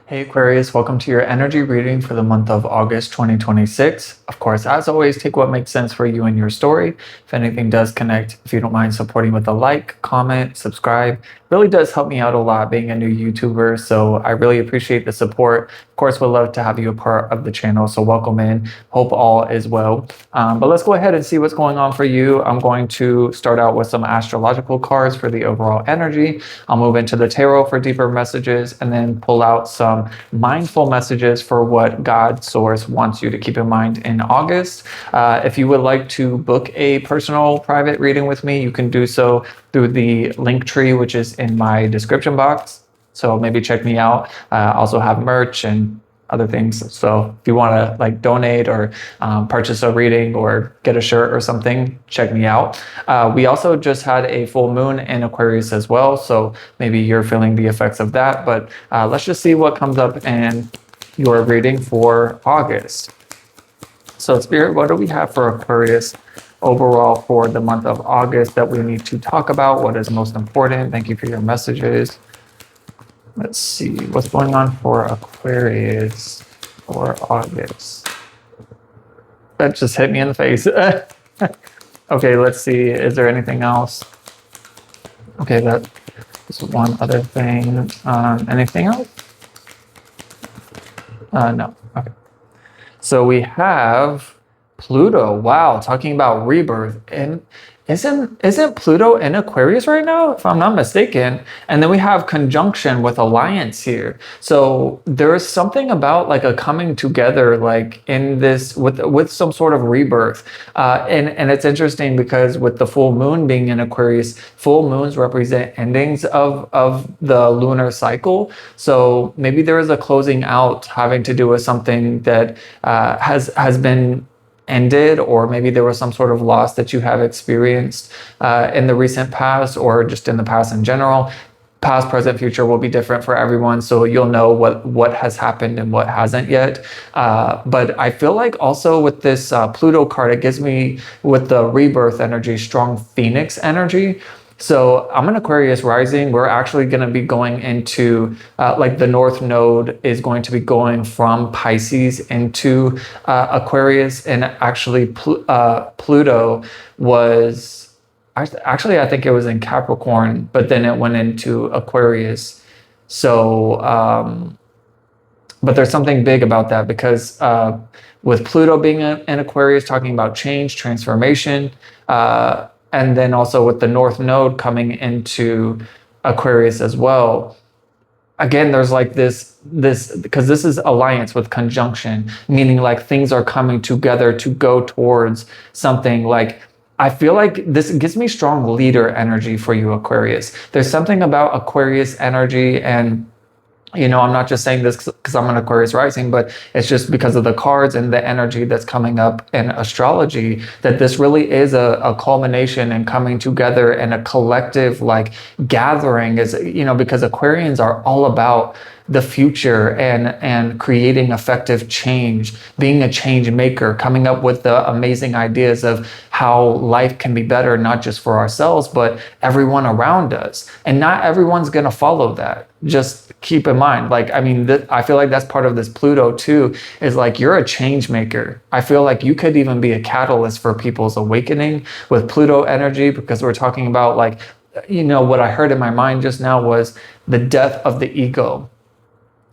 Hey Aquarius, welcome to your energy reading for the month of August 2026. Of course, as always, take what makes sense for you and your story. If anything does connect, if you don't mind supporting with a like, comment, subscribe, really does help me out a lot being a new YouTuber. So I really appreciate the support. Of course, would love to have you a part of the channel. So welcome in. Hope all is well. But let's go ahead and see what's going on for you. I'm going to start out with some astrological cards for the overall energy. I'll move into the tarot for deeper messages and then pull out some mindful messages for what God Source wants you to keep in mind in August. If you would like to book a personal private reading with me, you can do so through the link tree, which is in my description box. So maybe check me out. Also have merch and other things. So if you want to donate or purchase a reading or get a shirt or something, check me out. We also just had a full moon in Aquarius as well. So maybe you're feeling the effects of that, but let's just see what comes up in your reading for August. So Spirit, what do we have for Aquarius overall for the month of August that we need to talk about? What is most important? Thank you for your messages. Let's see what's going on for Aquarius for August. That just hit me in the face. Okay, let's see. Is there anything else? Okay, that is one other thing. Anything else? No. Okay. So we have Pluto. Wow, talking about rebirth. And isn't Pluto in Aquarius right now, if I'm not mistaken? And then we have conjunction with alliance here. So there is something about like a coming together, like in this with some sort of rebirth. And it's interesting because with the full moon being in Aquarius, full moons represent endings of the lunar cycle. Maybe there is a closing out having to do with something that has been ended, or maybe there was some sort of loss that you have experienced in the recent past, or just in the past in general. Past, present, future will be different for everyone, so you'll know what has happened and what hasn't yet. But I feel like also with this Pluto card, it gives me, with the rebirth energy, strong Phoenix energy. So I'm an Aquarius rising. We're actually going to be going into the North Node is going to be going from Pisces into Aquarius, and actually Pluto was actually, I think it was in Capricorn, but then it went into Aquarius. So but there's something big about that because with Pluto being in Aquarius, talking about change, transformation. And then also with the North Node coming into Aquarius as well. Again, there's like this because this is alliance with conjunction, meaning like things are coming together to go towards something. Like I feel like this gives me strong leader energy for you, Aquarius. There's something about Aquarius energy, and I'm not just saying this because I'm an Aquarius rising, but it's just because of the cards and the energy that's coming up in astrology, that this really is a culmination and coming together and a collective gathering is, because Aquarians are all about the future and creating effective change, being a change maker, coming up with the amazing ideas of how life can be better, not just for ourselves, but everyone around us. And not everyone's going to follow that. Just keep in mind, I feel like that's part of this Pluto too, is like you're a change maker. I feel like you could even be a catalyst for people's awakening with Pluto energy, because we're talking about what I heard in my mind just now was the death of the ego.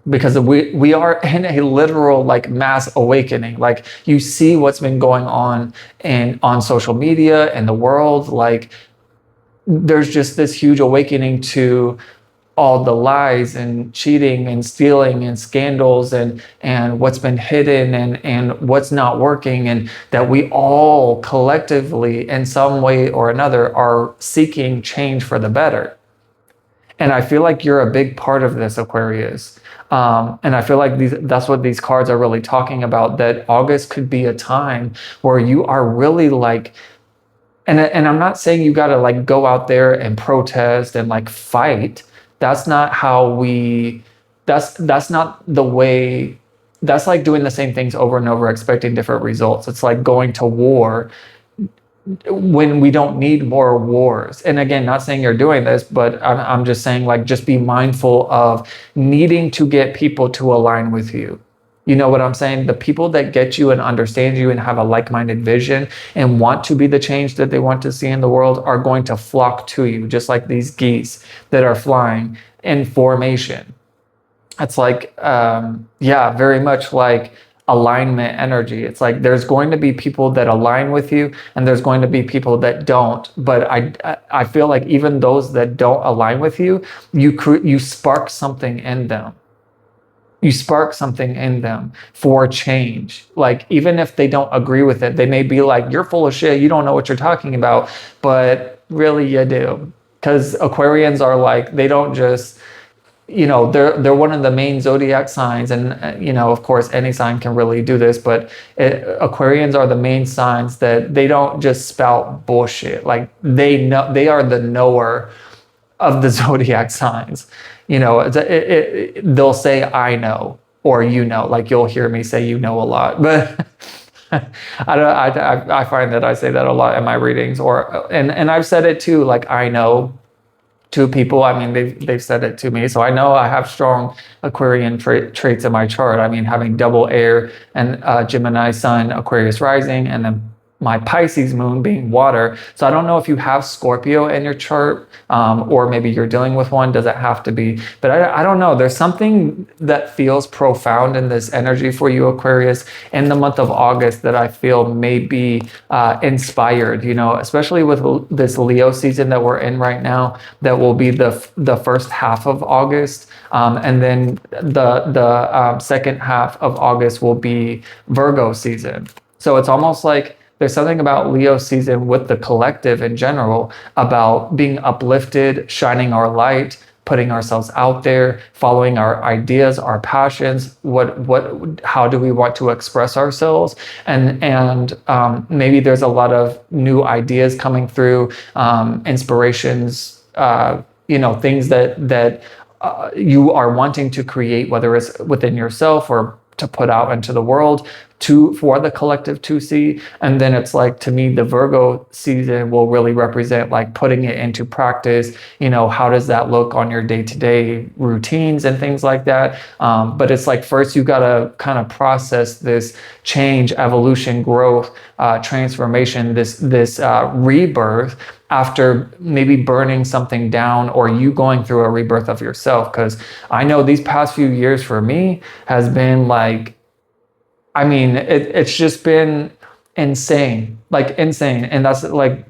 Because we are in a literal mass awakening. Like you see what's been going on on social media and the world. Like there's just this huge awakening to all the lies and cheating and stealing and scandals and what's been hidden and what's not working, and that we all collectively in some way or another are seeking change for the better. And I feel like you're a big part of this, Aquarius. And I feel like that's what these cards are really talking about, that August could be a time where you are really and I'm not saying you got to go out there and protest and fight. That's not how that's not the way. That's like doing the same things over and over, expecting different results. It's like going to war when we don't need more wars. And again, not saying you're doing this, but I'm just saying, like, just be mindful of needing to get people to align with you. You know what I'm saying? The people that get you and understand you and have a like-minded vision and want to be the change that they want to see in the world are going to flock to you, just like these geese that are flying in formation. It's like, yeah, very much like alignment energy. It's like there's going to be people that align with you and there's going to be people that don't. But I feel like even those that don't align with you, you spark something in them. You spark something in them for change. Like, even if they don't agree with it, they may be like, you're full of shit, you don't know what you're talking about, but really you do. Because Aquarians are like, they don't just, they're one of the main zodiac signs, and of course any sign can really do this, but Aquarians are the main signs that they don't just spout bullshit. Like, they know, they are the knower of the zodiac signs. They'll say I know, or like you'll hear me say a lot, but I find that I say that a lot in my readings, and I've said it too, like I know, to people. I mean, they've said it to me, so I know I have strong Aquarian traits in my chart. I mean, having double air and Gemini sun, Aquarius rising, and then my Pisces moon being water. So I don't know if you have Scorpio in your chart, or maybe you're dealing with one. Does it have to be? But I don't know. There's something that feels profound in this energy for you, Aquarius, in the month of August that I feel may be inspired, especially with this Leo season that we're in right now, that will be the first half of August. And then the second half of August will be Virgo season. So it's almost like there's something about Leo season with the collective in general about being uplifted, shining our light, putting ourselves out there, following our ideas, our passions. How do we want to express ourselves? And maybe there's a lot of new ideas coming through, inspirations, things that you are wanting to create, whether it's within yourself or to put out into the world for the collective to see. And then it's like, to me, the Virgo season will really represent like putting it into practice. How does that look on your day-to-day routines and things like that? But it's like, first you got to kind of process this change, evolution, growth, transformation, this rebirth, after maybe burning something down or you going through a rebirth of yourself. Because I know these past few years for me has been like, I mean, it's just been insane, like insane. And that's like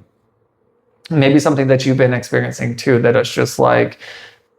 maybe something that you've been experiencing too, that it's just like,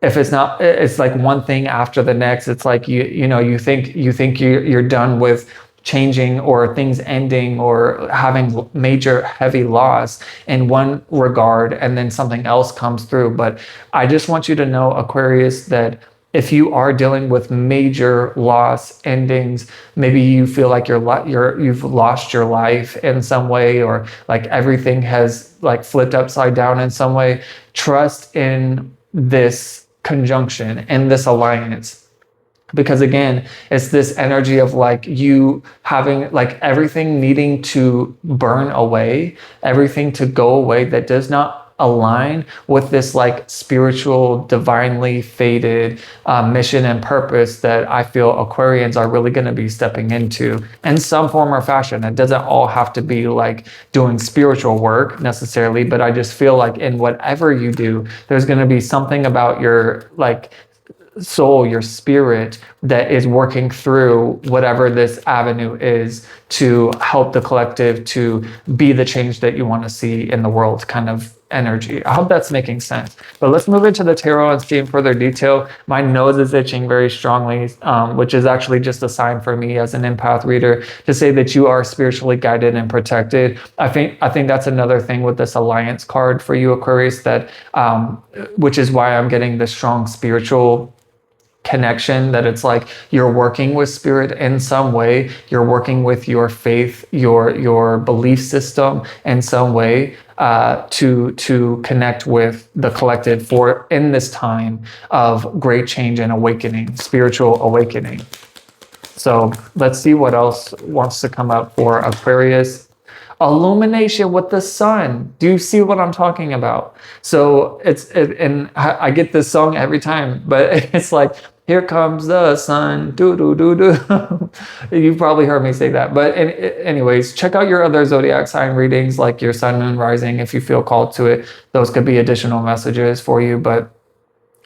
if it's not, it's like one thing after the next. It's like, you think you're done with changing or things ending or having major heavy loss in one regard, and then something else comes through. But I just want you to know, Aquarius, that if you are dealing with major loss endings, maybe you feel like you've lost your life in some way, or like everything has like flipped upside down in some way, trust in this conjunction, in this alliance. Because again, it's this energy of like you having like everything needing to burn away, everything to go away that does not align with this like spiritual, divinely fated mission and purpose that I feel Aquarians are really going to be stepping into in some form or fashion. It doesn't all have to be like doing spiritual work necessarily, but I just feel like in whatever you do, there's going to be something about your like soul, your spirit, that is working through whatever this avenue is to help the collective to be the change that you want to see in the world, kind of energy. I hope that's making sense. But let's move into the tarot and see in further detail. My nose is itching very strongly, which is actually just a sign for me as an empath reader to say that you are spiritually guided and protected. I think that's another thing with this alliance card for you, Aquarius, that which is why I'm getting the strong spiritual connection, that it's like you're working with spirit in some way, you're working with your faith, your belief system in some way, to connect with the collective for in this time of great change and awakening, spiritual awakening. So let's see what else wants to come up for Aquarius. illumination with the sun. Do you see what I'm talking about? So and I get this song every time, but it's like, here comes the sun, do do do do. You've probably heard me say that. But anyways, check out your other zodiac sign readings, like your sun, moon, rising, if you feel called to it. Those could be additional messages for you. But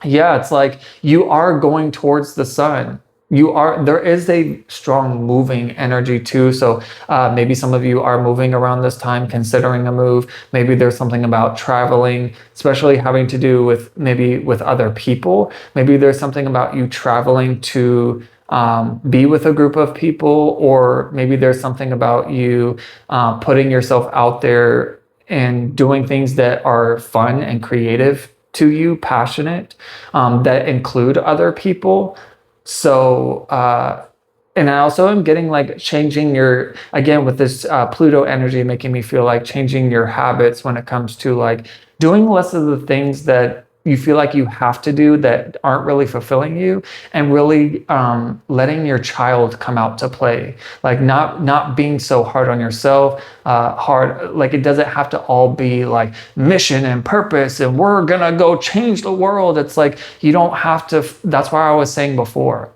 yeah, it's like you are going towards the sun. There is a strong moving energy too. So maybe some of you are moving around this time, considering a move. Maybe there's something about traveling, especially having to do with maybe with other people. Maybe there's something about you traveling to be with a group of people, or maybe there's something about you putting yourself out there and doing things that are fun and creative to you, passionate, that include other people. So, and I also am getting like changing your, again, with this Pluto energy making me feel like changing your habits when it comes to like doing less of the things that you feel like you have to do that aren't really fulfilling you, and really letting your child come out to play, like not being so hard on yourself, hard, like it doesn't have to all be like mission and purpose and we're gonna go change the world. It's like you don't have to. That's why I was saying before,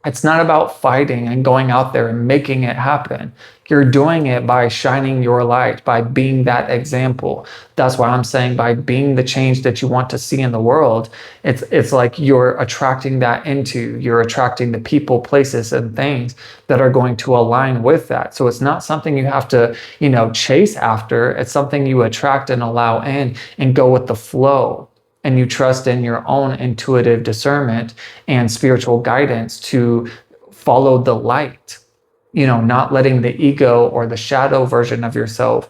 it's not about fighting and going out there and making it happen. You're doing it by shining your light, by being that example. That's why I'm saying by being the change that you want to see in the world, it's like you're attracting that into, you're attracting the people, places, and things that are going to align with that. So it's not something you have to, chase after. It's something you attract and allow in and go with the flow. And you trust in your own intuitive discernment and spiritual guidance to follow the light, not letting the ego or the shadow version of yourself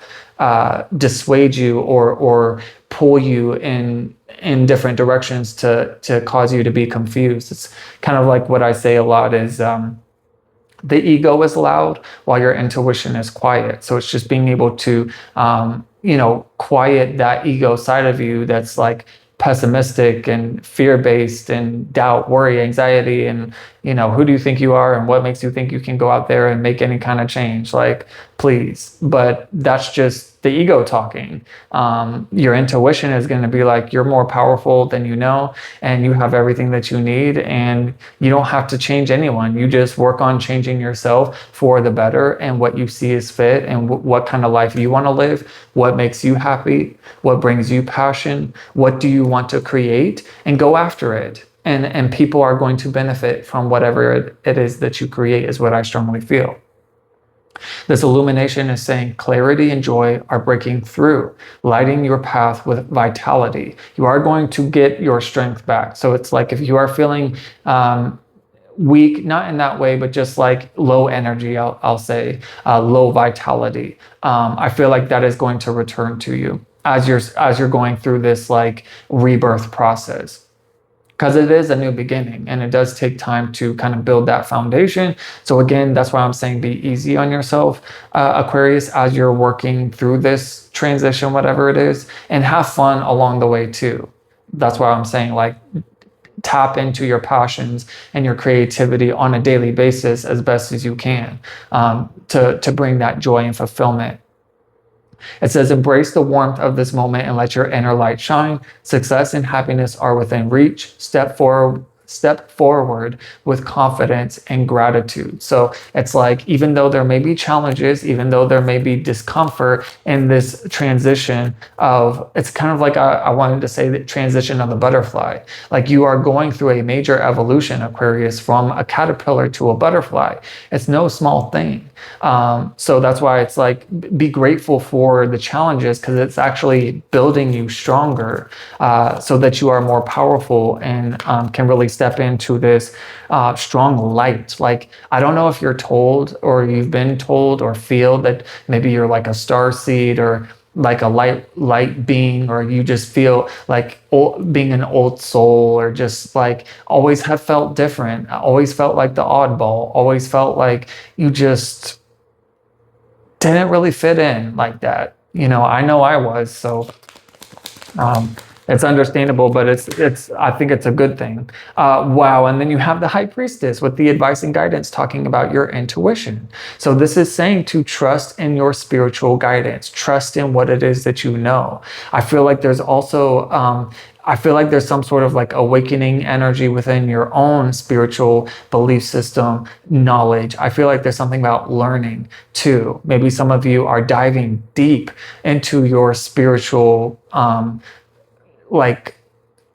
dissuade you or pull you in different directions to cause you to be confused. It's kind of like what I say a lot is the ego is loud while your intuition is quiet. So it's just being able to quiet that ego side of you that's like pessimistic and fear-based and doubt, worry, anxiety, and who do you think you are and what makes you think you can go out there and make any kind of change? Like, please. But that's just the ego talking. Your intuition is going to be like, you're more powerful than you know, and you have everything that you need, and you don't have to change anyone. You just work on changing yourself for the better and what you see is fit, and what kind of life you want to live, what makes you happy, what brings you passion, what do you want to create, and go after it. And people are going to benefit from whatever it is that you create, is what I strongly feel. This illumination is saying clarity and joy are breaking through, lighting your path with vitality. You are going to get your strength back. So it's like if you are feeling weak, not in that way, but just like low energy, I'll say, low vitality. I feel like that is going to return to you as you're going through this like rebirth process. Because it is a new beginning and it does take time to kind of build that foundation. So again, that's why I'm saying be easy on yourself, Aquarius, as you're working through this transition, whatever it is, and have fun along the way too. That's why I'm saying like tap into your passions and your creativity on a daily basis as best as you can, to bring that joy and fulfillment. It says, embrace the warmth of this moment and let your inner light shine. Success and happiness are within reach. Step forward with confidence and gratitude. So it's like, even though there may be challenges, even though there may be discomfort in this transition of, it's kind of like I wanted to say the transition of the butterfly. Like you are going through a major evolution, Aquarius, from a caterpillar to a butterfly. It's no small thing. So that's why it's like, be grateful for the challenges, because it's actually building you stronger, so that you are more powerful and can really step into this strong light. Like, I don't know if you're told or you've been told or feel that maybe you're like a star seed or like a light being, or you just feel like being an old soul, or just like always have felt different, always felt like the oddball, always felt like you just didn't really fit in like that. I know I was. So It's understandable, but it's I think it's a good thing. Wow. And then you have the high priestess with the advice and guidance talking about your intuition. So this is saying to trust in your spiritual guidance, trust in what it is that you know. I feel like there's also I feel like there's some sort of like awakening energy within your own spiritual belief system, knowledge. I feel like there's something about learning too. Maybe some of you are diving deep into your spiritual like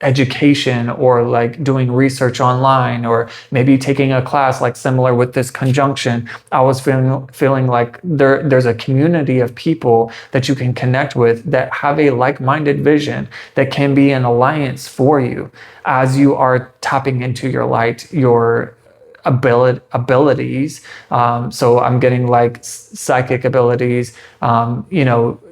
education, or like doing research online, or maybe taking a class like similar with this conjunction. I was feeling like there's a community of people that you can connect with that have a like-minded vision that can be an alliance for you as you are tapping into your light, your abilities. So I'm getting like psychic abilities,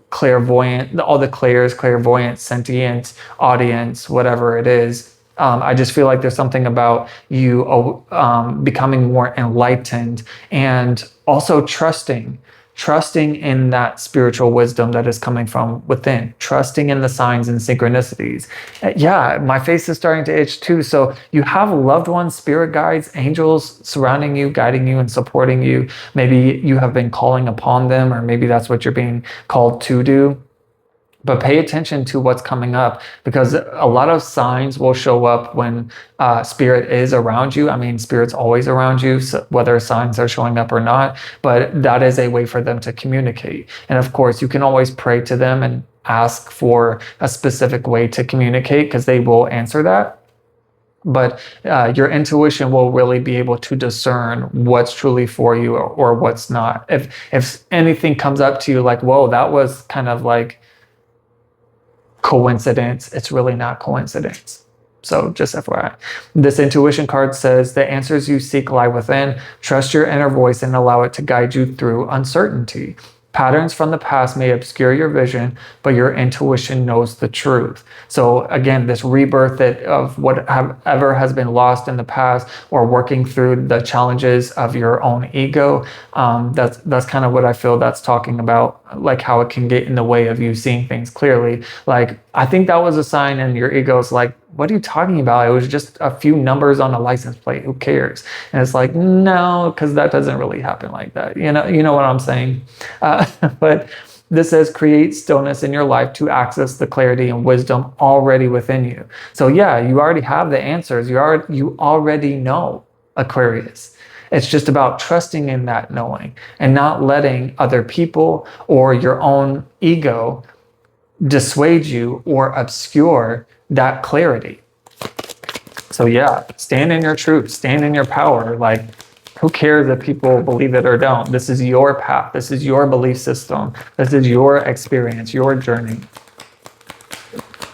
clairvoyant, all the clairs, clairvoyant, sentient, audience, whatever it is. I just feel like there's something about you becoming more enlightened, and also trusting in that spiritual wisdom that is coming from within, trusting in the signs and synchronicities. Yeah, my face is starting to itch too. So you have loved ones, spirit guides, angels surrounding you, guiding you and supporting you. Maybe you have been calling upon them, or maybe that's what you're being called to do. But pay attention to what's coming up, because a lot of signs will show up when spirit is around you. I mean, spirit's always around you, so whether signs are showing up or not, but that is a way for them to communicate. And of course, you can always pray to them and ask for a specific way to communicate, because they will answer that. But your intuition will really be able to discern what's truly for you, or what's not. If anything comes up to you like, whoa, that was kind of like coincidence, it's really not coincidence. So just FYI. This intuition card says the answers you seek lie within. Trust your inner voice and allow it to guide you through uncertainty. Patterns from the past may obscure your vision, but your intuition knows the truth. So again, this rebirth of whatever has been lost in the past, or working through the challenges of your own ego, that's kind of what I feel that's talking about, like how it can get in the way of you seeing things clearly. Like, I think that was a sign, and your ego's like, what are you talking about? It was just a few numbers on a license plate. Who cares? And it's like, no, because that doesn't really happen like that. You know what I'm saying? But this says create stillness in your life to access the clarity and wisdom already within you. So yeah, you already have the answers. You already know, Aquarius. It's just about trusting in that knowing, and not letting other people or your own ego dissuade you or obscure that clarity. So yeah, stand in your truth, stand in your power. Like, who cares if people believe it or don't? This is your path. This is your belief system. This is your experience, your journey.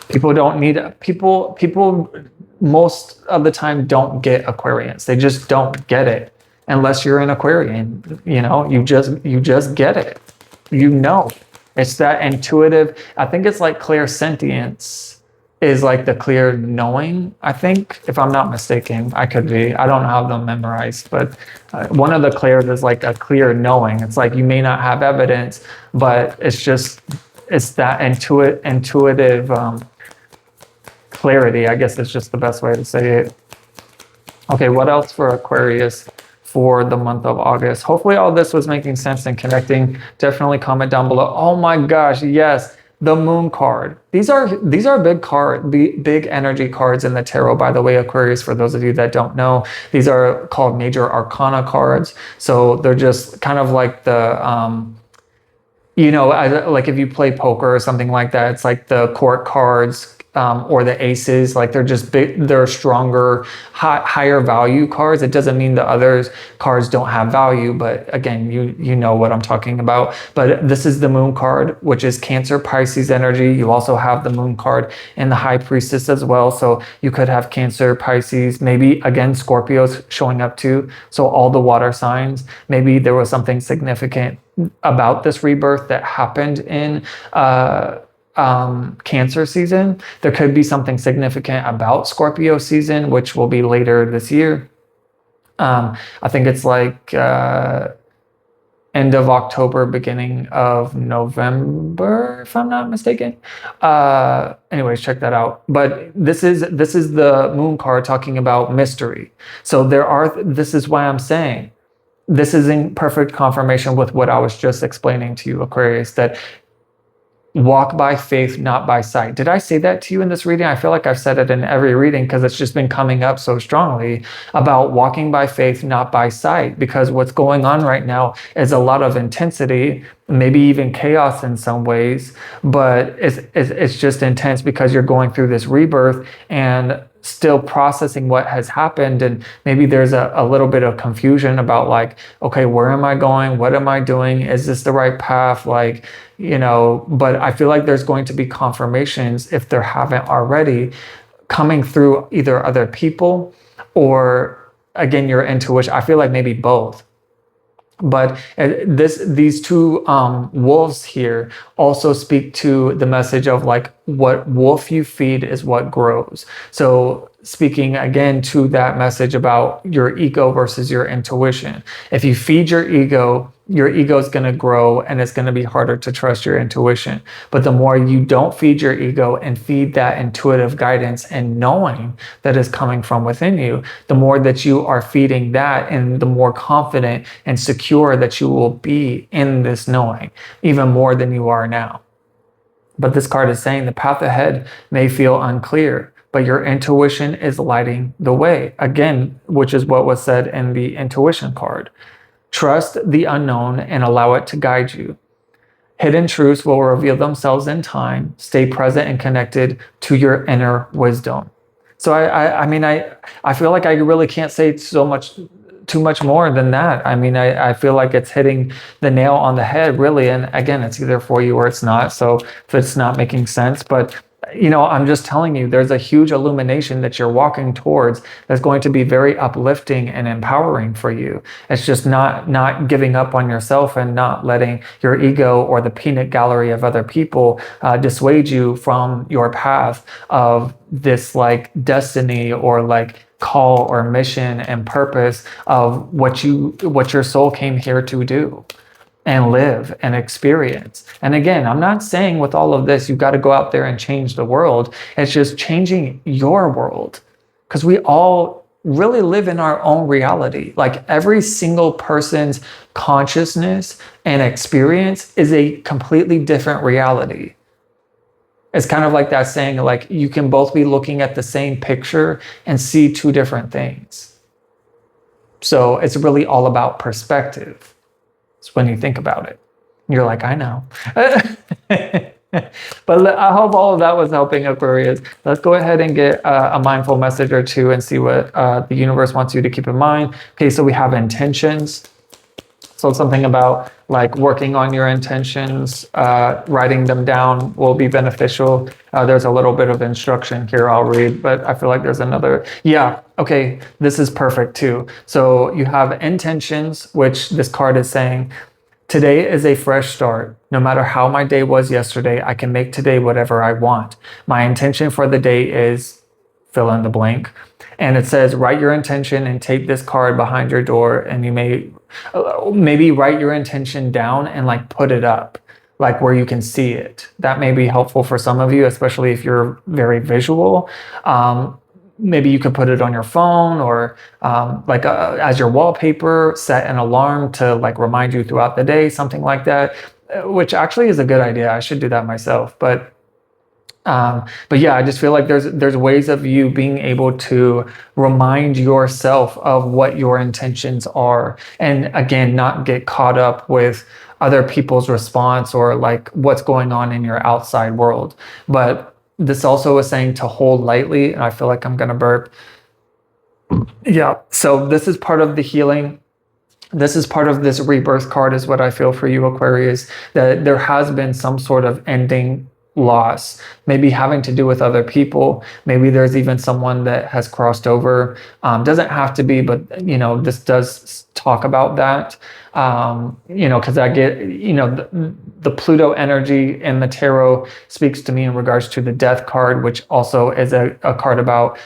People don't need people most of the time don't get Aquarians. They just don't get it unless you're an Aquarian. You just get it. It's that intuitive. I think it's like clairsentience is like the clear knowing, I think, if I'm not mistaken. I could be. I don't have them memorized, but one of the clairs is like a clear knowing. It's like you may not have evidence, but it's that intuitive clarity. I guess it's just the best way to say it. Okay, what else for Aquarius for the month of August? Hopefully all this was making sense and connecting. Definitely comment down below. Oh my gosh, yes. The moon card. These are big energy cards in the tarot, by the way, Aquarius, for those of you that don't know. These are called major arcana cards. So they're just kind of like the, like if you play poker or something like that, it's like the court cards, or the aces. Like, they're just big, they're stronger, higher value cards. It doesn't mean the other cards don't have value, but again, you know what I'm talking about. But this is the moon card, which is Cancer, Pisces energy. You also have the moon card in the high priestess as well. So you could have Cancer, Pisces, maybe again Scorpios showing up too. So all the water signs. Maybe there was something significant about this rebirth that happened in Cancer season. There could be something significant about Scorpio season, which will be later this year. I think it's like end of October, beginning of November, if I'm not mistaken. Anyways, check that out. But this is the moon card talking about mystery. So this is why I'm saying this is in perfect confirmation with what I was just explaining to you, Aquarius, that walk by faith, not by sight. Did I say that to you in this reading? I feel like I've said it in every reading because it's just been coming up so strongly about walking by faith, not by sight. Because what's going on right now is a lot of intensity, maybe even chaos in some ways, but it's just intense because you're going through this rebirth and still processing what has happened, and maybe there's a little bit of confusion about like, okay, where am I going, what am I doing, is this the right path, like, but I feel like there's going to be confirmations, if there haven't already, coming through either other people or again your intuition. I feel like maybe both. But these two wolves here also speak to the message of like, what wolf you feed is what grows. So speaking again to that message about your ego versus your intuition. If you feed your ego is going to grow and it's going to be harder to trust your intuition. But the more you don't feed your ego and feed that intuitive guidance and knowing that is coming from within you, the more that you are feeding that, and the more confident and secure that you will be in this knowing, even more than you are now. But this card is saying the path ahead may feel unclear, but your intuition is lighting the way. Again, which is what was said in the intuition card. Trust the unknown and allow it to guide you. Hidden truths will reveal themselves in time. Stay present and connected to your inner wisdom. So I mean, I feel like I really can't say too much more than that. I mean, I feel like it's hitting the nail on the head, really. And again, it's either for you or it's not. So if it's not making sense, but I'm just telling you, there's a huge illumination that you're walking towards that's going to be very uplifting and empowering for you. It's just not giving up on yourself and not letting your ego or the peanut gallery of other people dissuade you from your path of this like destiny or like call or mission and purpose of what your soul came here to do and live and experience. And again, I'm not saying with all of this, you've got to go out there and change the world. It's just changing your world, because we all really live in our own reality. Like every single person's consciousness and experience is a completely different reality. It's kind of like that saying, like you can both be looking at the same picture and see two different things. So it's really all about perspective. It's when you think about it. You're like, I know. But I hope all of that was helping, Aquarius. Let's go ahead and get a mindful message or two and see what the universe wants you to keep in mind. Okay, so we have intentions. So something about like working on your intentions, writing them down will be beneficial. There's a little bit of instruction here I'll read, but I feel like there's another. Yeah, okay, this is perfect too. So you have intentions, which this card is saying, today is a fresh start. No matter how my day was yesterday, I can make today whatever I want. My intention for the day is fill in the blank. And it says, write your intention and tape this card behind your door. And you may maybe write your intention down and like put it up, like where you can see it. That may be helpful for some of you, especially if you're very visual. Maybe you could put it on your phone or as your wallpaper, set an alarm to like remind you throughout the day, something like that, which actually is a good idea. I should do that myself. But yeah, I just feel like there's ways of you being able to remind yourself of what your intentions are, and again, not get caught up with other people's response or like what's going on in your outside world. But this also is saying to hold lightly, and I feel like I'm gonna burp. Yeah, so this is part of the healing. This is part of this rebirth card, is what I feel for you, Aquarius, that there has been some sort of ending loss, maybe having to do with other people. Maybe there's even someone that has crossed over. Doesn't have to be, but this does talk about that. Because I get, the Pluto energy in the tarot speaks to me in regards to the death card, which also is a card about,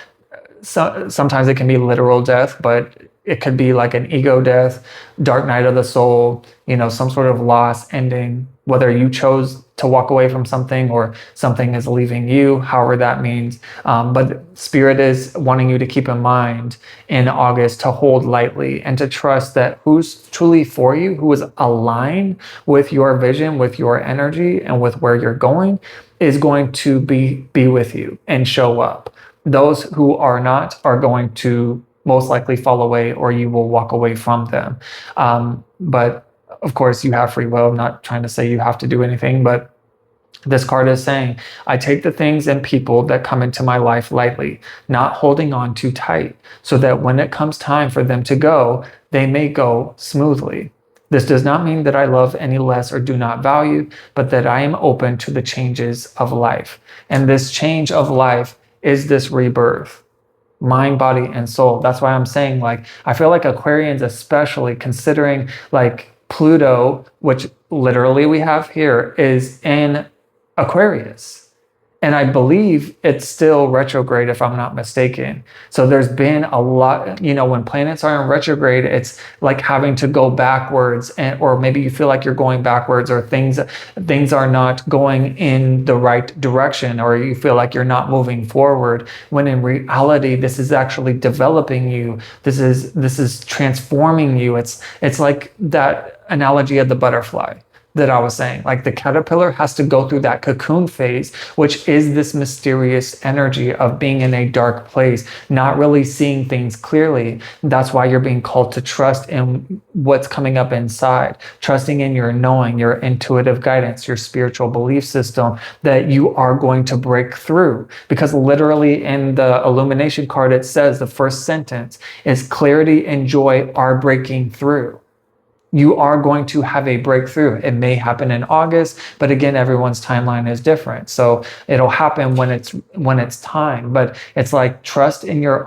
sometimes it can be literal death, but it could be like an ego death, dark night of the soul, some sort of loss ending, whether you chose to walk away from something or something is leaving you, however that means. But Spirit is wanting you to keep in mind in August to hold lightly and to trust that who's truly for you, who is aligned with your vision, with your energy, and with where you're going, is going to be with you and show up. Those who are not are going to most likely fall away, or you will walk away from them. But of course, you have free will. I'm not trying to say you have to do anything, but this card is saying, I take the things and people that come into my life lightly, not holding on too tight, so that when it comes time for them to go, they may go smoothly. This does not mean that I love any less or do not value, but that I am open to the changes of life. And this change of life is this rebirth, mind, body, and soul. That's why I'm saying, like, I feel like Aquarians, especially considering like Pluto, which literally we have here, is in Aquarius. And I believe it's still retrograde, if I'm not mistaken. So there's been a lot, when planets are in retrograde, it's like having to go backwards, or maybe you feel like you're going backwards, or things are not going in the right direction, or you feel like you're not moving forward, when in reality, this is actually developing you. This is transforming you. It's like that analogy of the butterfly that I was saying. Like, the caterpillar has to go through that cocoon phase, which is this mysterious energy of being in a dark place, not really seeing things clearly. That's why you're being called to trust in what's coming up inside, trusting in your knowing, your intuitive guidance, your spiritual belief system, that you are going to break through. Because literally in the illumination card, it says the first sentence is, clarity and joy are breaking through. You are going to have a breakthrough. It may happen in August, but again, everyone's timeline is different. So it'll happen when it's time. But it's like, trust in your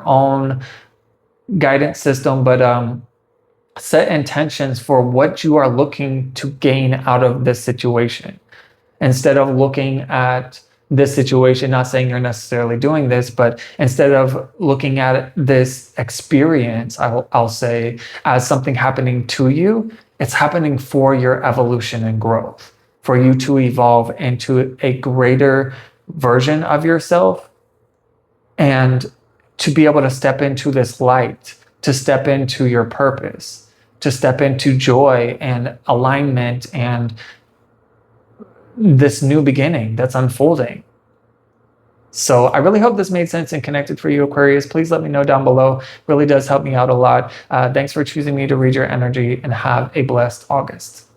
own guidance system, but set intentions for what you are looking to gain out of this situation. Instead of looking at this situation, not saying you're necessarily doing this, but instead of looking at this experience, I'll say, as something happening to you, it's happening for your evolution and growth, for you to evolve into a greater version of yourself, and to be able to step into this light, to step into your purpose, to step into joy and alignment and this new beginning that's unfolding. So I really hope this made sense and connected for you, Aquarius. Please let me know down below. It really does help me out a lot. Thanks for choosing me to read your energy, and have a blessed August.